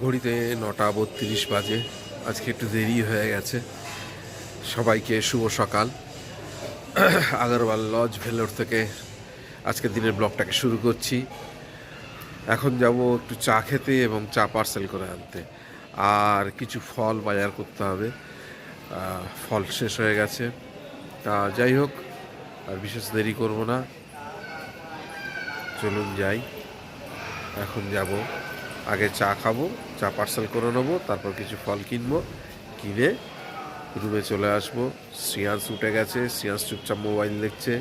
ঘড়িতে 9:32 বাজে। আজকে একটু দেরি হয়ে গেছে। সবাইকে শুভ সকাল। আগরওয়াল লজ ভেলোর থেকে আজকের দিনের ব্লগটাকে শুরু করছি। এখন যাব একটু চা খেতে এবং চা পার্সেল করে আনতে, আর কিছু ফল বাজার করতে হবে। ফল শেষ হয়ে গেছে। যাই হোক, আর বিশেষ দেরি করব না, চলুন যাই। এখন যাব, আগে চা খাবো, চা পার্সেল করে নেবো, তারপর কিছু ফল কিনবো, কিনে রুমে চলে আসবো। শ্রিয়াংশ উঠে গেছে, শ্রিয়াংশ চুপচাপ মোবাইল দেখছে,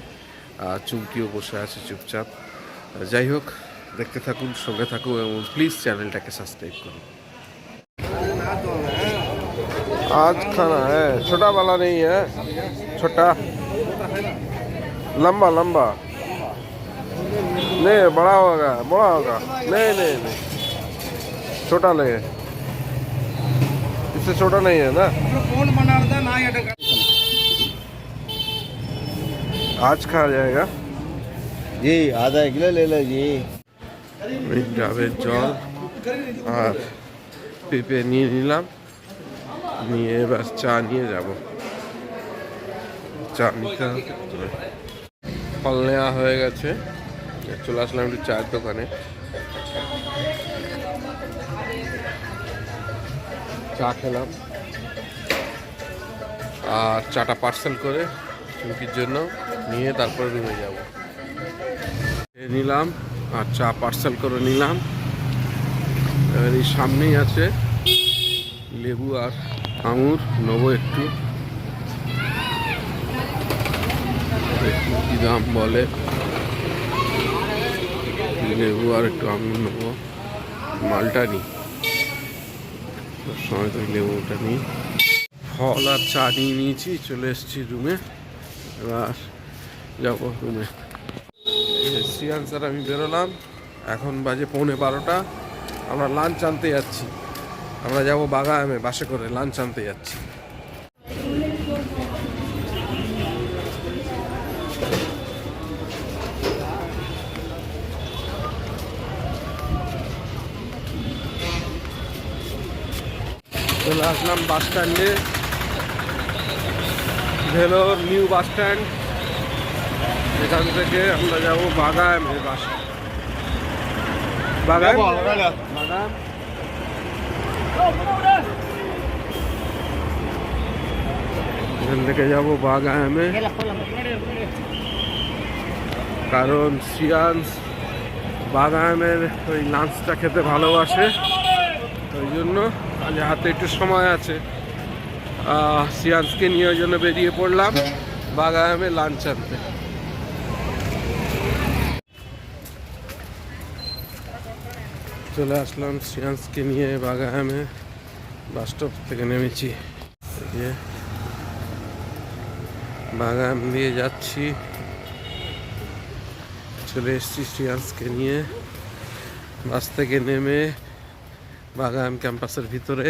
আর চুমকিও বসে আছে চুপচাপ। যাই হোক, দেখতে থাকুন, সঙ্গে থাকুন এবং প্লিজ চ্যানেলটাকে সাবস্ক্রাইব করুন। आज खाना है, छोटा वाला नहीं है, छोटा लंबा लंबा नहीं, बड़ा होगा नहीं नहीं नहीं, छोटा ले, इससे छोटा नहीं है ना। कौन बना रहा ना, आज खा जाएगा जी, आधा किलो ले लो जी। ডাবের জল আর পেঁপে নিয়ে নিলাম, নিয়ে এবার চা নিয়ে যাব। চা নিতে হবে। ফল নেওয়া হয়ে গেছে, চলে আসলাম একটু চায়ের দোকানে। চা খেলাম আর চাটা পার্সেল করে চুমকির জন্য নিয়ে তারপরে রুমে যাব। নিলাম আর চা পার্সেল করে নিলাম। এবার এই সামনেই আছে লেবু আর আঙুর, নেবো একটু, কি দাম বলে। লেবু আর একটু আঙুর নেবো, মালটা নিই, সময় তো লেবুটা নিই। ফল আর চা নিয়ে নিয়েছি, চলে এসেছি রুমে। এবার যাবো রুমে। শ্রিয়াংশ আর আমি বেরোলাম, এখন বাজে 11:15। আমরা লাঞ্চ আনতে যাচ্ছি। আমরা যাবো বাগায়ামে, বাসে করে লাঞ্চ আনতে যাচ্ছি। চলে আসলাম বাস স্ট্যান্ডে, ভেলোর নিউ বাস স্ট্যান্ড। এখান থেকে আমরা যাবো বাগায়ামে, বাগান এখান থেকে যাবো বাগায়ামে, কারণ শ্রিয়াংশ বাগায়ামের ওই লাঞ্চটা খেতে ভালোবাসে। ওই জন্য আজ হাতে একটু সময় আছে, শ্রিয়াংশকে নিয়ে ওই জন্য বেরিয়ে পড়লাম বাগায়ামে লাঞ্চ আনতে। চলে আসলাম শ্রিয়াংশকে নিয়ে বাগায়ামে, বাস স্টপ থেকে নেমেছি, বাগায়াম দিয়ে যাচ্ছি। চলে এসেছি শ্রিয়াংশকে নিয়ে, বাস থেকে নেমে বাগায়াম ক্যাম্পাসের ভিতরে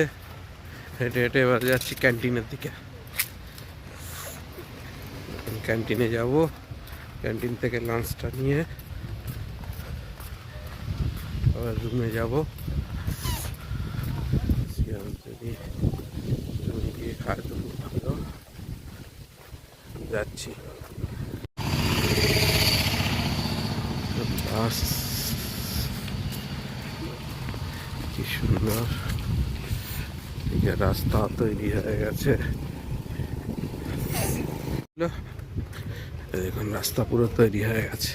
হেঁটে হেঁটে এবার যাচ্ছি ক্যান্টিনের দিকে। ক্যান্টিনে যাব, ক্যান্টিন থেকে লাঞ্চটা নিয়ে আবার রুমে যাব। যদি গিয়ে খায় তো খুব ভালো। যাচ্ছি, বাস কি সুন্দর, রাস্তা তৈরি হয়ে গেছে। দেখুন রাস্তা পুরো তৈরি হয়ে গেছে,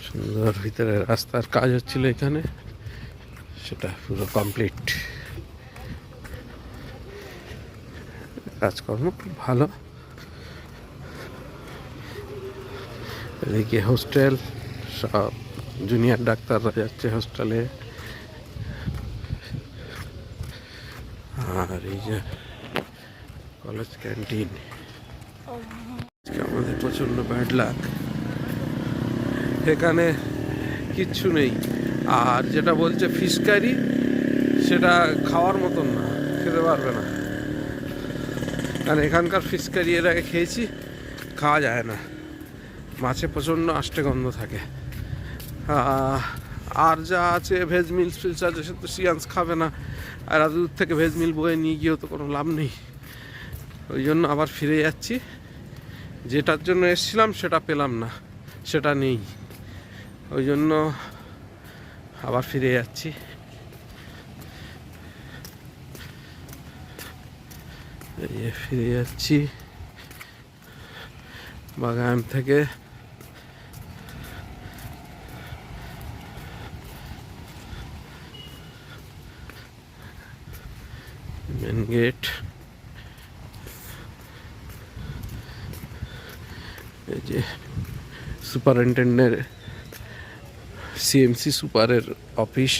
সুন্দর। ভিতরে রাস্তার কাজ হচ্ছিল এখানে, সেটা পুরো কমপ্লিট। কাজকর্ম খুব ভালো। এদিকে হোস্টেল, সব জুনিয়র ডাক্তাররা যাচ্ছে হোস্টেলে। আর এই যে কলেজ ক্যান্টিন। আমাদের প্রচন্ড ব্যাড লাক, এখানে কিচ্ছু নেই। আর যেটা বলছে ফিশ কারি, সেটা খাওয়ার মতন না, খেতে পারবে না। কারণ এখানকার ফিশ কারি এর আগে খেয়েছি, খাওয়া যায় না। মাছে প্রচণ্ড আষ্টে গন্ধ থাকে। আর যা আছে ভেজ মিল ফিলস আছে সে তো সিয়ান্স খাবে না, আর এত দূর থেকে ভেজ মিল বয়ে নিয়ে গিয়েও তো কোনো লাভ নেই। ওই জন্য আবার ফিরে যাচ্ছি, যেটার জন্য এসেছিলাম সেটা পেলাম না, সেটা নেই, ওই জন্য আবার ফিরে যাচ্ছি। ফিরে যাচ্ছি বাগান থেকে। মেন গেট, এই যে সুপারিনটেন্ডেন্টের সিএমসি সুপারের অফিস,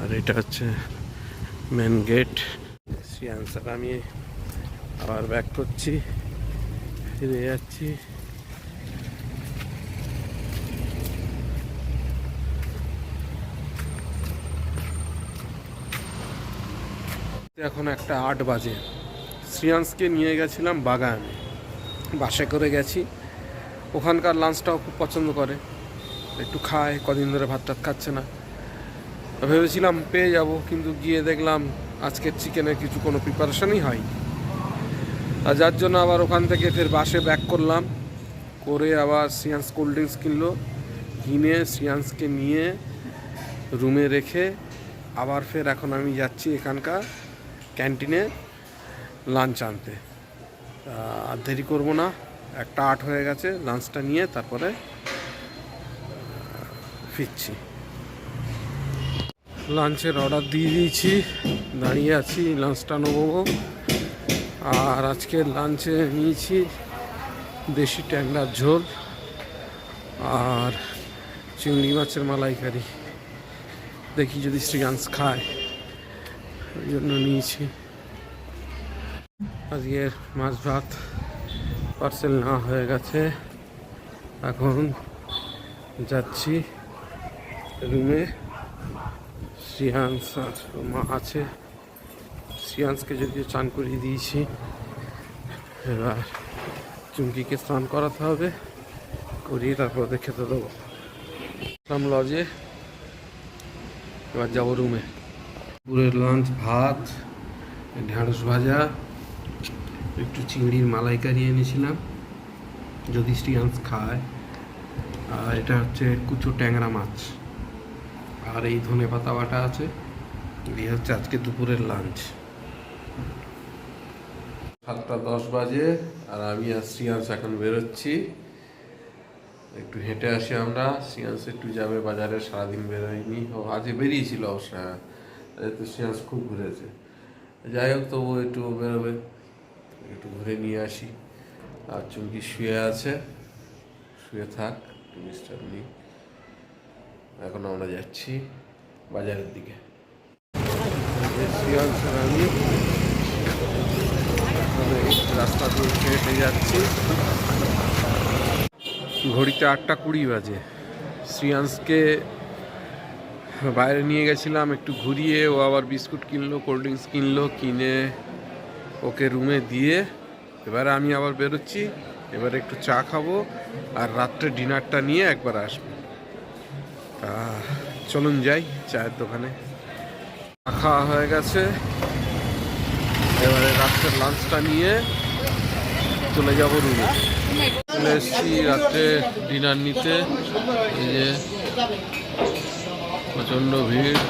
আর এটা হচ্ছে মেন গেট। শ্রিয়াংসার আমি আবার ব্যাক করছি, ফিরে যাচ্ছি। এখন 1:08 বাজে। শ্রিয়াংসকে নিয়ে গেছিলাম বাগানে, বাসে করে গেছি। ওখানকার লাঞ্চটাও খুব পছন্দ করে, একটু খায়, কদিন ধরে ভাত টাত খাচ্ছে না। ভেবেছিলাম পেয়ে যাব, কিন্তু গিয়ে দেখলাম আজকের চিকেনের কোনো প্রিপারেশনই হয়নি। আর যার জন্য আবার ওখান থেকে ফের বাসে ব্যাক করলাম, করে আবার শ্রিয়াংস কোল্ড ড্রিঙ্কস কিনে শ্রিয়াংসকে নিয়ে রুমে রেখে আবার ফের এখন আমি যাচ্ছি এখানকার ক্যান্টিনে লাঞ্চ আনতে। আর দেরি করবো না, 1:08 হয়ে গেছে। লাঞ্চটা নিয়ে তারপরে ফিরছি। লাঞ্চের অর্ডার দিয়ে দিয়েছি, দাঁড়িয়ে আছি, লাঞ্চটা নেবো। আর আজকে লাঞ্চে নিয়েছি দেশি ট্যাংরার ঝোল আর চিংড়ি মাছের মালাইকারি। দেখি যদি শ্রিয়াংস খায়, ওই জন্য নিয়েছি। আজকের মাছ ভাত পার্সেল না হয়ে গেছে, এখন যাচ্ছি রুমে। শ্রিয়াংস আর মা আছে, শ্রিয়াংসকে যদিও চান করিয়ে দিয়েছি, এবার চুমকিকে স্নান করাতে হবে, করিয়ে তারপর ওদের খেতে দেবো। লজে এবার যাবো রুমে। দুপুরের লাঞ্চ ভাত, ঢেঁড়স ভাজা, একটু চিংড়ির মালাইকারি এনেছিলাম যদি শ্রিয়াংস খায়, আর এটা হচ্ছে কুচো ট্যাংরা মাছ, আর এই ধনে পাতা বাটা আছে। এই হচ্ছে আজকে দুপুরের লাঞ্চ। 7:10 বাজে, আর আমি আর শ্রিয়াংস এখন বেরোচ্ছি, একটু হেঁটে আসি আমরা। শ্রিয়াংস একটু যাবে বাজারে, সারাদিন বেরোয়নি, ও আজকে বেরিয়েছিল অবশ্য, তো শ্রিয়াংস খুব ঘুরেছে। যাই হোক, তবু একটু বেরোবে, একটু ঘুরে নিয়ে আসি। আর চুমকি শুয়ে আছে, শুয়ে থাক, ডিস্টার্ব নেই। এখন আমরা যাচ্ছি বাজারের দিকে। আমি রাস্তা দিয়ে হেঁটে যাচ্ছি, ঘড়িতে 8:20 বাজে। শ্রিয়াংসকে বাইরে নিয়ে গেছিলাম একটু ঘুরিয়ে, ও আবার বিস্কুট কিনলো, কোল্ড ড্রিঙ্কস কিনলো, কিনে ওকে রুমে দিয়ে এবারে আমি আবার বেরোচ্ছি। এবারে একটু চা খাবো, আর রাত্রে ডিনারটা নিয়ে একবার আসবো। তা চলুন যাই চায়ের দোকানে। খাওয়া হয়ে গেছে, এবারে রাত্রের লাঞ্চটা নিয়ে চলে যাব রুমে। চলে এসেছি রাত্রে ডিনার নিতে, এই যে প্রচণ্ড ভিড়।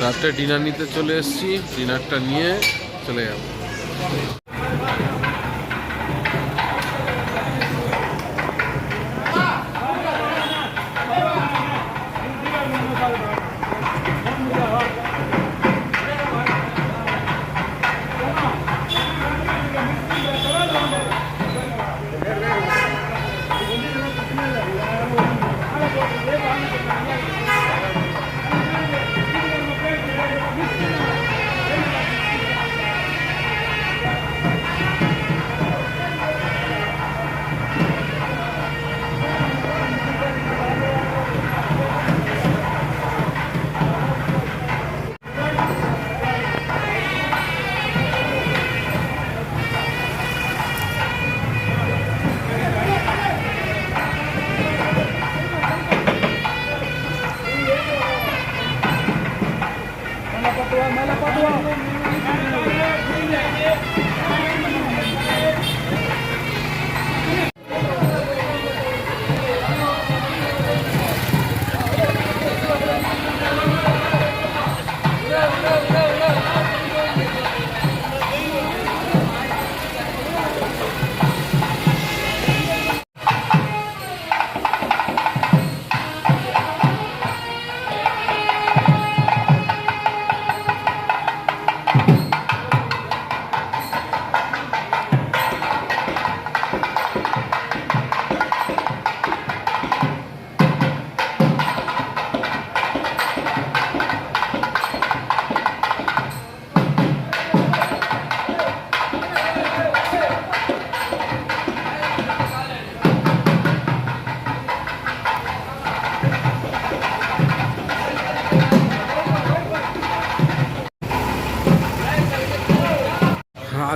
রাত্রে ডিনার নিতে চলে এসেছি, ডিনারটা নিয়ে চলে যাব।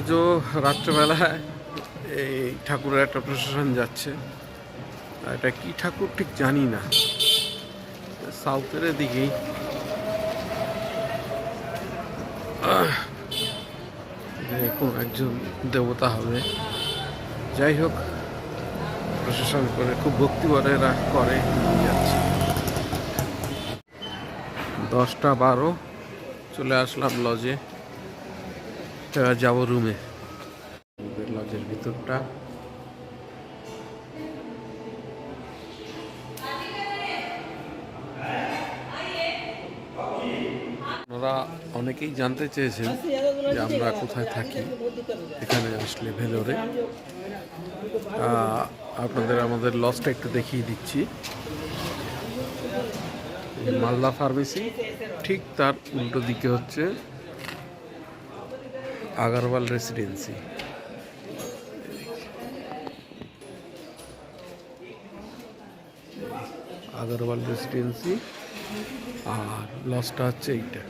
আজও রাত্রেবেলায় এই ঠাকুরের একটা প্রশাসন যাচ্ছে। এটা কি ঠাকুর ঠিক জানি না, সাউথের দিকেই। কোনো একজন দেবতা হবে। যাই হোক, প্রশাসন করে খুব ভক্তিবরেরা করে নিয়ে যাচ্ছে। 10টা 12 চলে আসলাম লজে, এবার যাবো রুমে। লজের ভিতরটা ওনারা অনেকেই জানতে চেয়েছেন যে আমরা কোথায় থাকি এখানে আসলে ভেলোরে। আপনাদের আমাদের লজটা একটু দেখিয়ে দিচ্ছি। মালদা ফার্মেসি, ঠিক তার উল্টো দিকে হচ্ছে আগরওয়াল রেসিডেন্সি। আগরওয়াল রেসিডেন্সি আর লজটা হচ্ছে এইটা।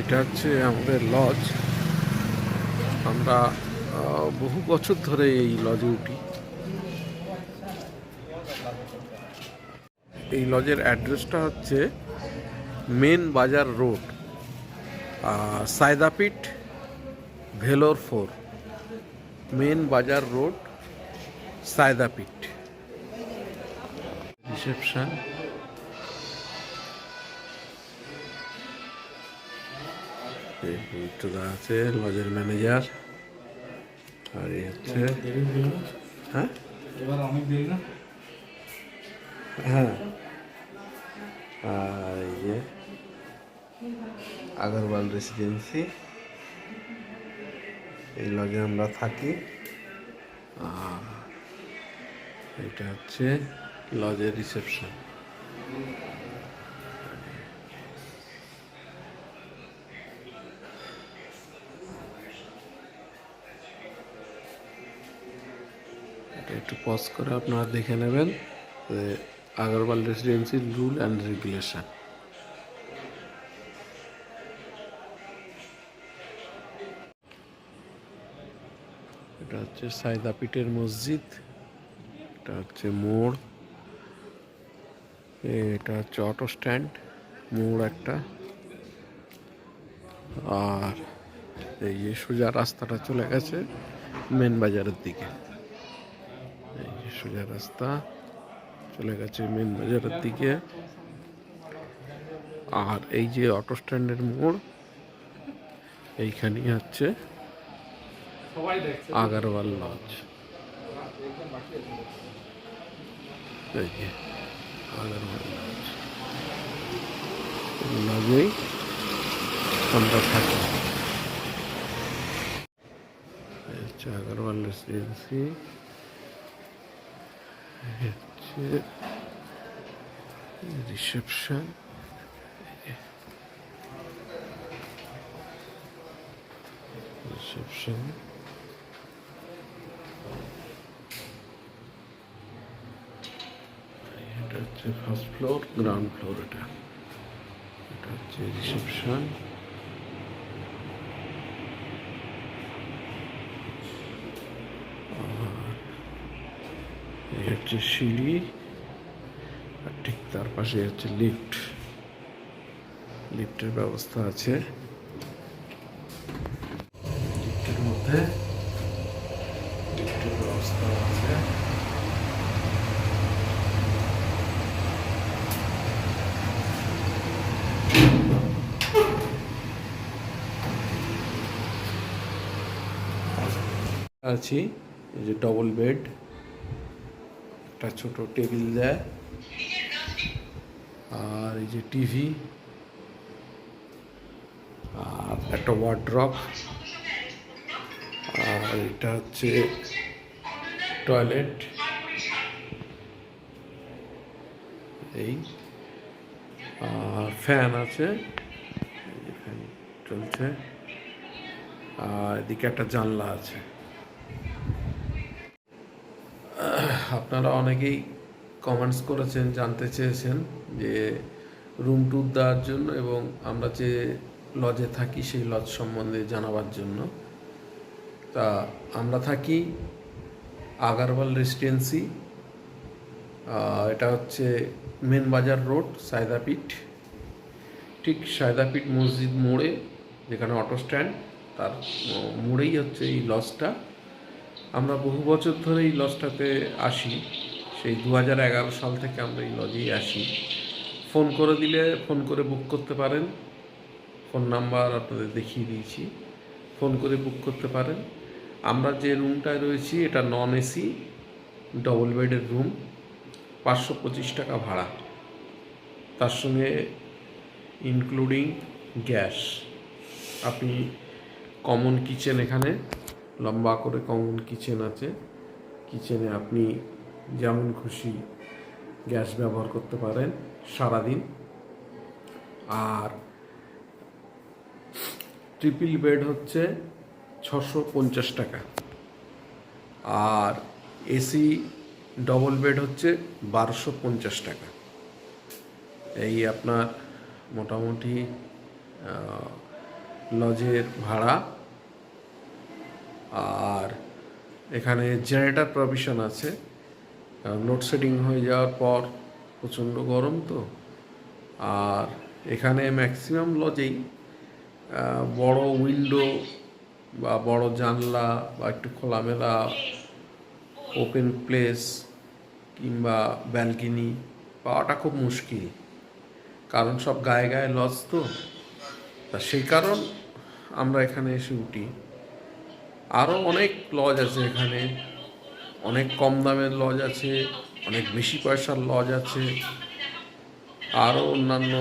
এটা হচ্ছে আমাদের লজ। আমরা বহু বছর ধরে এই লজে উঠি। এই লজের অ্যাড্রেসটা হচ্ছে মেন বাজার রোড, সায়দাপীঠ, ভেলোর 4। মেন বাজার রোড, সায়দাপীঠ। রিসেপশন, আছে লজের ম্যানেজার। আর এই হচ্ছে হ্যাঁ হ্যাঁ আর এই যে আগরওয়াল রেসিডেন্সি, এই লজে আমরা থাকি। আর এটা হচ্ছে লজের রিসেপশন। একটু পজ করে আপনারা দেখে নেবেন আগরওয়াল রেসিডেন্সির রুল অ্যান্ড রেগুলেশন। এটা হচ্ছে সায়দাপীঠের মসজিদ, এটা হচ্ছে মোড়, এটা হচ্ছে অটো স্ট্যান্ড, মোড় একটা। আর এই যে সোজা রাস্তাটা চলে গেছে মেন বাজারের দিকে। এই যে সোজা রাস্তা চলে গেছে মেন বাজারের দিকে। আর এই যে অটো স্ট্যান্ডের মোড়, এইখানেই হচ্ছে আগরওয়াল লজ। এই যে আগরওয়াল লজ, লজেই আমরা থাকি। হচ্ছে আগরওয়াল রেসিডেন্সি, হচ্ছে রিসেপশন। রিসেপশন এটা হচ্ছে ফার্স্ট ফ্লোর, গ্রাউন্ড ফ্লোর। এটা হচ্ছে রিসেপশন। এই হচ্ছে সিঁড়ি, আর ঠিক তার পাশে হচ্ছে লিফট। লিফটের ব্যবস্থা আছে। লিফটের মধ্যে লিফটের ব্যবস্থা আছে। আছি এই যে ডবল বেড, একটা ছোট টেবিল দেয়, আর এই যে টিভি, আর একটা ওয়ার্ড্রপ, আর আর এটা হচ্ছে টয়লেট, এই আর ফ্যান আছে, ফ্যান চলছে, আর এদিকে একটা জানলা আছে। আপনারা অনেকেই কমেন্টস করেছেন, জানতে চেয়েছেন যে রুম ট্যুর দেওয়ার জন্য এবং আমরা যে লজে থাকি সেই লজ সম্বন্ধে জানাবার জন্য। তা আমরা থাকি আগারওয়াল রেসিডেন্সি, এটা হচ্ছে মেন বাজার রোড, সায়দাপীঠ, ঠিক সায়দাপীঠ মসজিদ মোড়ে, যেখানে অটো স্ট্যান্ড তার মোড়েই হচ্ছে এই লজটা। আমরা বহু বছর ধরে এই লজটাতে আসি, সেই 2011 সাল থেকে আমরা এই লজেই আসি। ফোন করে দিলে ফোন করে বুক করতে পারেন, ফোন নাম্বার আপনাদের দেখিয়ে দিয়েছি, ফোন করে বুক করতে পারেন। আমরা যে রুমটায় রয়েছি এটা নন এসি ডবল বেডের রুম, 525 টাকা ভাড়া, তার সঙ্গে ইনক্লুডিং গ্যাস। আপনি কমন কিচেন, এখানে লম্বা করে কমন কিচেন আছে, কিচেনে আপনি যেমন খুশি গ্যাস ব্যবহার করতে পারেন সারাদিন। আর ট্রিপল বেড হচ্ছে 650 টাকা, আর এসি ডবল বেড হচ্ছে 1250 টাকা। এই আপনার মোটামুটি লজের ভাড়া। আর এখানে জেনারেটর প্রভিশন আছে, লোডশেডিং হয়ে যাওয়ার পর প্রচণ্ড গরম তো। আর এখানে ম্যাক্সিমাম লজেই বড় উইন্ডো বা বড় জানলা বা একটু খোলামেলা ওপেন প্লেস কিংবা ব্যালকনি পাওয়াটা খুব মুশকিল, কারণ সব গায়ে গায়ে লজ তো। তা সেই কারণ আমরা এখানে এসে উঠি। আরও অনেক লজ আছে এখানে, অনেক কম দামের লজ আছে, অনেক বেশি পয়সার লজ আছে, আরও অন্যান্য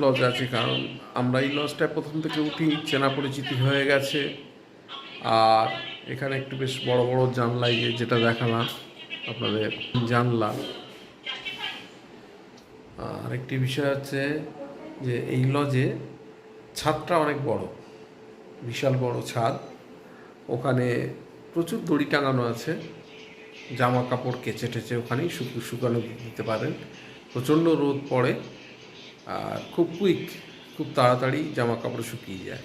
লজ আছে। কারণ আমরা এই লজটায় প্রথম থেকে উঠি, চেনা পরিচিতি হয়ে গেছে। আর এখানে একটু বেশ বড় বড় জানলা, যেটা দেখালাম আপনাদের জানলা। আর একটি বিষয় হচ্ছে যে এই লজে ছাদটা অনেক বড়, বিশাল বড় ছাদ, ওখানে প্রচুর দড়ি টাঙানো আছে, জামা কাপড় কেচে টেচে ওখানেই শুকানো দিতে পারেন। প্রচণ্ড রোদ পড়ে আর খুব খুব তাড়াতাড়ি জামা কাপড় শুকিয়ে যায়।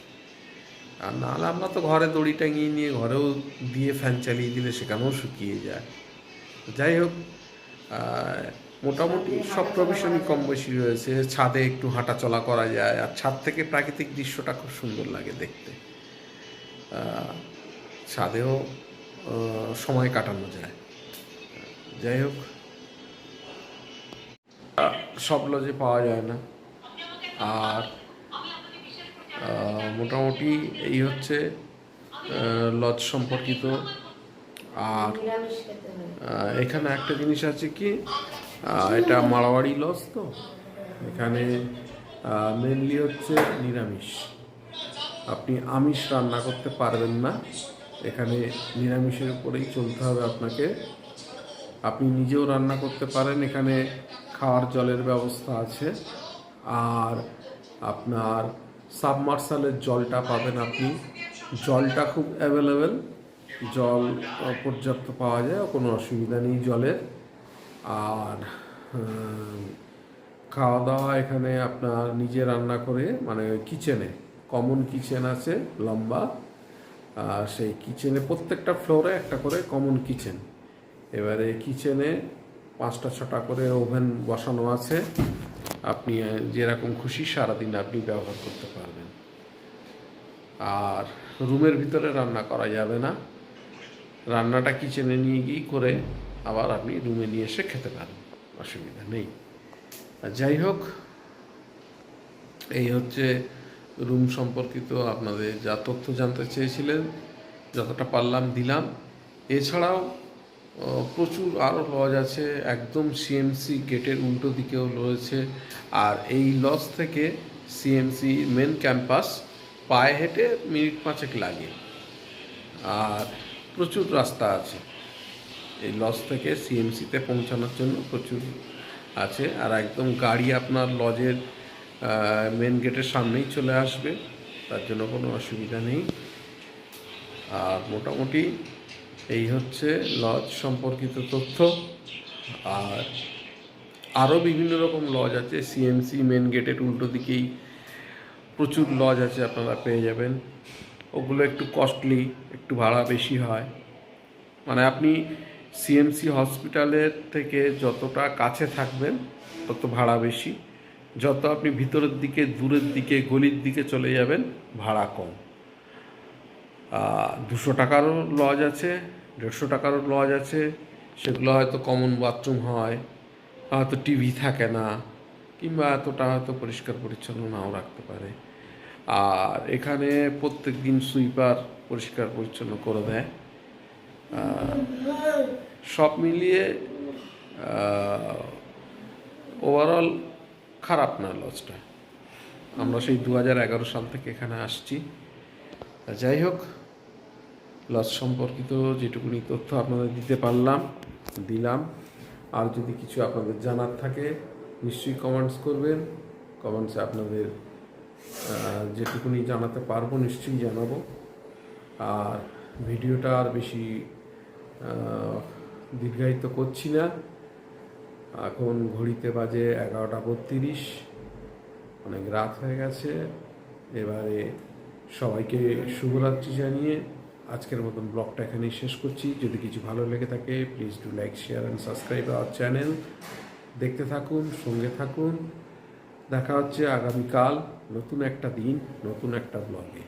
আর নাহলে আমরা তো ঘরে দড়ি টাঙিয়ে নিয়ে ঘরেও দিয়ে ফ্যান চালিয়ে দিলে সেখানেও শুকিয়ে যায়। যাই হোক, মোটামুটি সব প্রভিশনই কম বেশি রয়েছে। ছাদে একটু হাঁটা চলা করা যায়, আর ছাদ থেকে প্রাকৃতিক দৃশ্যটা খুব সুন্দর লাগে দেখতে। ছাদেও সময় কাটানো যায়। যাই হোক, সব লজে পাওয়া যায় না। আর মোটামুটি এই হচ্ছে লজ সম্পর্কিত। আর এখানে একটা জিনিস আছে কি, এটা মাড়োয়ারি লজ তো, এখানে মেনলি হচ্ছে নিরামিষ। আপনি আমিষ রান্না করতে পারবেন না, এখানে নিরামিষের উপরেই চলতে হবে আপনাকে। আপনি নিজেও রান্না করতে পারেন, এখানে খাওয়ার জলের ব্যবস্থা আছে। আর আপনার সাবমার্সালের জলটা পাবেন আপনি, জলটা খুব অ্যাভেলেবেল, জল পর্যাপ্ত পাওয়া যায়, কোনো অসুবিধা নেই জলের। আর খাওয়া দাওয়া এখানে আপনার নিজে রান্না করে, মানে কিচেনে কমন কিচেন আছে লম্বা, আর সেই কিচেনে প্রত্যেকটা ফ্লোরে একটা করে কমন কিচেন। এবারে কিচেনে 5টা 6টা করে ওভেন বসানো আছে, আপনি যেরকম খুশি সারাদিন আপনি ব্যবহার করতে পারবেন। আর রুমের ভিতরে রান্না করা যাবে না, রান্নাটা কিচেনে নিয়ে গিয়ে করে আবার আপনি রুমে নিয়ে এসে খেতে পারেন, অসুবিধা নেই। যাই হোক, এই হচ্ছে রুম সম্পর্কিত আপনাদের যা তথ্য জানতে চেয়েছিলেন, যতটা পারলাম দিলাম। এছাড়াও প্রচুর আরও লজ আছে, একদম সিএমসি গেটের উল্টো দিকেও রয়েছে। আর এই লজ থেকে সিএমসি মেন ক্যাম্পাস পায়ে হেঁটে মিনিট 5 লাগে। আর প্রচুর রাস্তা আছে, এই লজ থেকে সিএমসিতে পৌঁছানোর জন্য প্রচুর আছে। আর একদম গাড়ি আপনার লজের মেন গেটের সামনেই চলে আসবে, তার জন্য কোনো অসুবিধা নেই। আর মোটামুটি এই হচ্ছে লজ সম্পর্কিত তথ্য। আর আরও বিভিন্ন রকম লজ আছে, সিএমসি মেন গেটের উল্টো দিকেই প্রচুর লজ আছে, আপনারা পেয়ে যাবেন। ওগুলো একটু কস্টলি, একটু ভাড়া বেশি হয়। মানে আপনি সিএমসি হসপিটালের থেকে যতটা কাছে থাকবেন তত ভাড়া বেশি, যত আপনি ভিতরের দিকে, দূরের দিকে, গলির দিকে চলে যাবেন ভাড়া কম। 200 টাকারও লজ আছে, 150 টাকারও লজ আছে। সেগুলো হয়তো কমন বাথরুম হয়, হয়তো টিভি থাকে না, কিংবা এতটা হয়তো পরিষ্কার পরিচ্ছন্ন নাও রাখতে পারে। আর এখানে প্রত্যেক দিন সুইপার পরিষ্কার পরিচ্ছন্ন করে দেয়। সব মিলিয়ে ওভারঅল খারাপ না লজটা। আমরা সেই 2011 সাল থেকে এখানে আসছি। যাই হোক, লজ সম্পর্কিত যেটুকুনি তথ্য আপনাদের দিতে পারলাম দিলাম। আর যদি কিছু আপনাদের জানার থাকে নিশ্চয়ই কমেন্টস করবেন। কমেন্টসে আপনাদের যেটুকুনি জানাতে পারবো নিশ্চয়ই জানাবো। আর ভিডিওটা আর বেশি দীর্ঘায়িত করছি না। এখন ঘড়িতে বাজে 11:32, অনেক রাত হয়ে গেছে। এবারে সবাইকে শুভরাত্রি জানিয়ে আজকের মতন ব্লগটা এখানেই শেষ করছি। যদি কিছু ভালো লেগে থাকে please do like, share and subscribe our channel. দেখতে থাকুন, সঙ্গে থাকুন। দেখা হচ্ছে আগামীকাল নতুন একটা দিন, নতুন একটা ব্লগে।